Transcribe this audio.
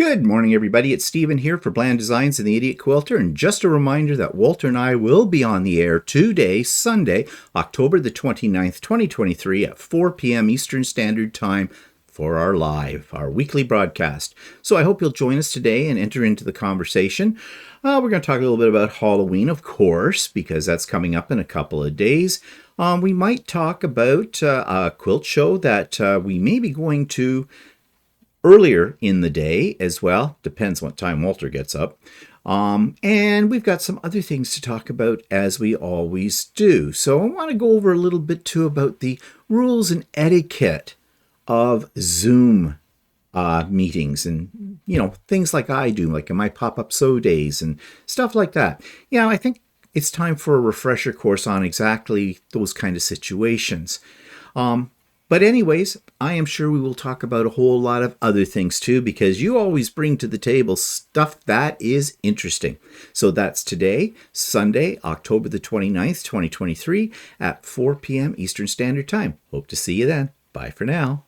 Good morning, everybody. It's Stephen here for Bland Designs and the Idiot Quilter, and just a reminder that Walter and I will be on the air today, Sunday, October the 29th, 2023 at 4 p.m. Eastern Standard Time for our weekly broadcast. So I hope you'll join us today and enter into the conversation. We're going to talk a little bit about Halloween, of course, because that's coming up in a couple of days. We might talk about a quilt show that we may be going to earlier in the day as well. Depends what time Walter gets up. And we've got some other things to talk about, as we always do. So I want to go over a little bit too about the rules and etiquette of Zoom meetings and, things like I do, like in my pop-up sew days and stuff like that. I think it's time for a refresher course on exactly those kind of situations. But anyways, I am sure we will talk about a whole lot of other things too, because you always bring to the table stuff that is interesting. So that's today, Sunday, October the 29th, 2023 at 4 p.m. Eastern Standard Time. Hope to see you then. Bye for now.